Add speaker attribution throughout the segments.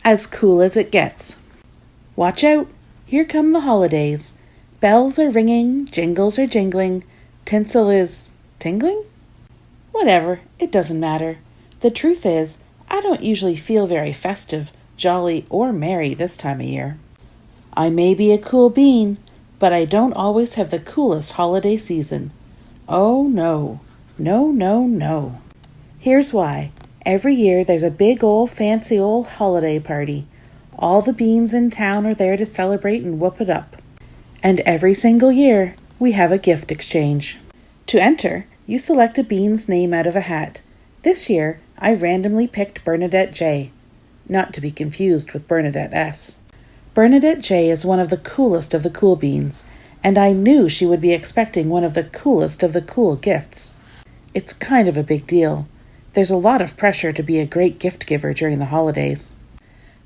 Speaker 1: As cool as it gets. Watch out, here come the holidays. Bells are ringing, jingles are jingling, tinsel is tingling? Whatever, it doesn't matter. The truth is, I don't usually feel very festive, jolly, or merry this time of year. I may be a cool bean, but I don't always have the coolest holiday season. Oh no, no, no, no. Here's why. Every year there's a big fancy old holiday party. All the beans in town are there to celebrate and whoop it up. And every single year, we have a gift exchange. To enter, you select a bean's name out of a hat. This year, I randomly picked Bernadette J. Not to be confused with Bernadette S. Bernadette J is one of the coolest of the cool beans, and I knew she would be expecting one of the coolest of the cool gifts. It's kind of a big deal. There's a lot of pressure to be a great gift giver during the holidays.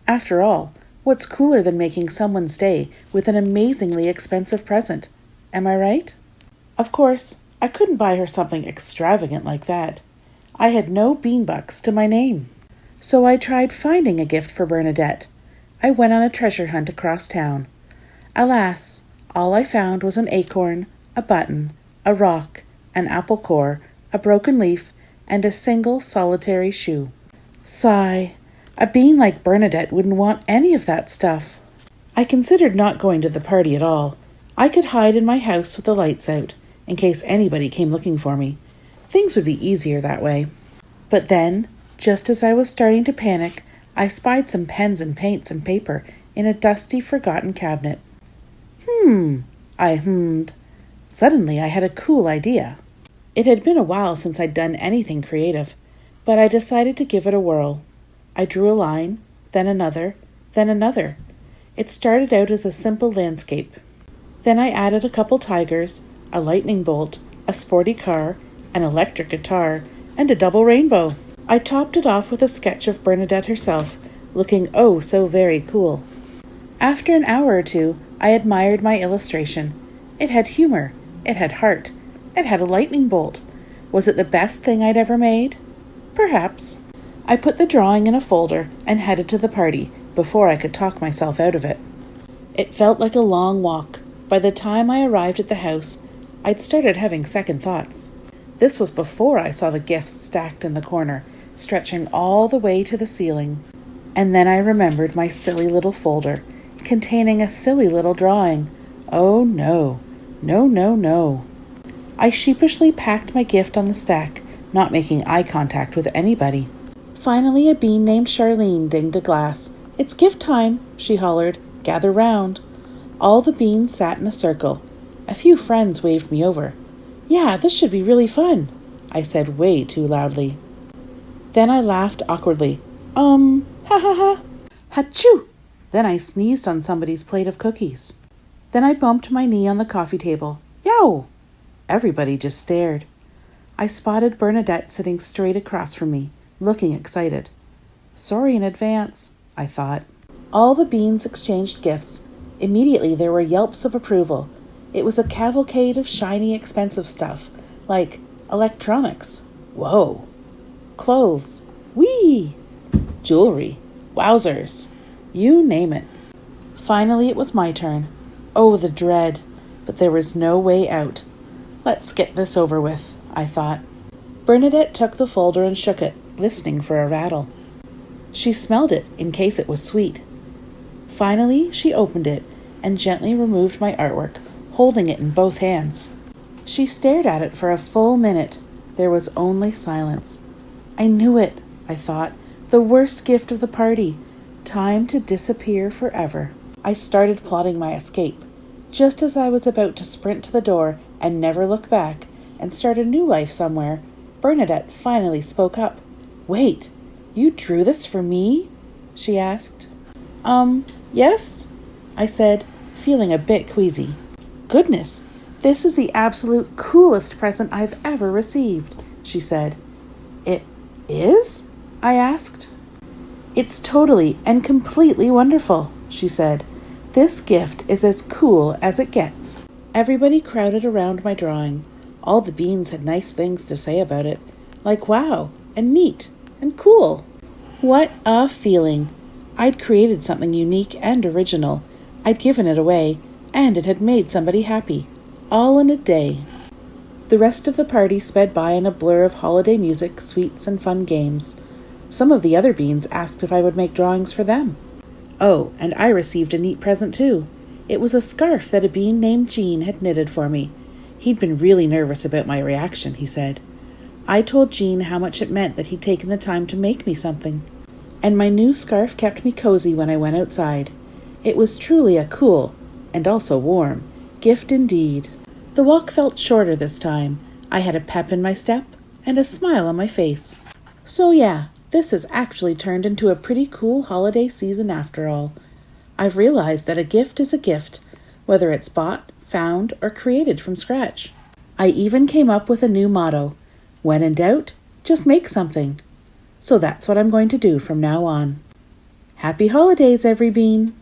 Speaker 1: After all, what's cooler than making someone's day with an amazingly expensive present? Am I right? Of course, I couldn't buy her something extravagant like that. I had no beanbucks to my name. So I tried finding a gift for Bernadette. I went on a treasure hunt across town. Alas, all I found was an acorn, a button, a rock, an apple core, a broken leaf, and a single solitary shoe. Sigh. A bean like Bernadette wouldn't want any of that stuff. I considered not going to the party at all. I could hide in my house with the lights out, in case anybody came looking for me. Things would be easier that way. But then, just as I was starting to panic, I spied some pens and paints and paper in a dusty, forgotten cabinet. I hummed. Suddenly I had a cool idea. It had been a while since I'd done anything creative, but I decided to give it a whirl. I drew a line, then another, then another. It started out as a simple landscape. Then I added a couple tigers, a lightning bolt, a sporty car, an electric guitar, and a double rainbow. I topped it off with a sketch of Bernadette herself, looking oh so very cool. After an hour or two, I admired my illustration. It had humor. It had heart. It had a lightning bolt. Was it the best thing I'd ever made? Perhaps. I put the drawing in a folder and headed to the party before I could talk myself out of it. It felt like a long walk. By the time I arrived at the house, I'd started having second thoughts. This was before I saw the gifts stacked in the corner, stretching all the way to the ceiling. And then I remembered my silly little folder, containing a silly little drawing. Oh no, no, no, no. I sheepishly packed my gift on the stack, not making eye contact with anybody. Finally, a bean named Charlene dinged a glass. "It's gift time," she hollered. "Gather round." All the beans sat in a circle. A few friends waved me over. "Yeah, this should be really fun," I said way too loudly. Then I laughed awkwardly. Ha ha ha. Hachoo! Then I sneezed on somebody's plate of cookies. Then I bumped my knee on the coffee table. Yow! Everybody just stared. I spotted Bernadette sitting straight across from me, looking excited. Sorry in advance, I thought. All the beans exchanged gifts. Immediately there were yelps of approval. It was a cavalcade of shiny, expensive stuff, like electronics. Whoa! Clothes. Whee! Jewelry. Wowzers. You name it. Finally it was my turn. Oh, the dread. But there was no way out. Let's get this over with, I thought. Bernadette took the folder and shook it, listening for a rattle. She smelled it in case it was sweet. Finally, she opened it and gently removed my artwork, holding it in both hands. She stared at it for a full minute. There was only silence. I knew it, I thought. The worst gift of the party. Time to disappear forever. I started plotting my escape. Just as I was about to sprint to the door and never look back and start a new life somewhere, Bernadette finally spoke up. "Wait, you drew this for me?" she asked. Yes, I said, feeling a bit queasy. "Goodness, this is the absolute coolest present I've ever received," she said. "It is?" I asked. "It's totally and completely wonderful," she said. "This gift is as cool as it gets." Everybody crowded around my drawing. All the beans had nice things to say about it, like wow, and neat, and cool. What a feeling! I'd created something unique and original. I'd given it away, and it had made somebody happy. All in a day. The rest of the party sped by in a blur of holiday music, sweets, and fun games. Some of the other beans asked if I would make drawings for them. Oh, and I received a neat present too. It was a scarf that a bean named Jean had knitted for me. He'd been really nervous about my reaction, he said. I told Jean how much it meant that he'd taken the time to make me something. And my new scarf kept me cozy when I went outside. It was truly a cool, and also warm, gift indeed. The walk felt shorter this time. I had a pep in my step and a smile on my face. So yeah, this has actually turned into a pretty cool holiday season after all. I've realized that a gift is a gift, whether it's bought, found, or created from scratch. I even came up with a new motto. When in doubt, just make something. So that's what I'm going to do from now on. Happy holidays, every bean!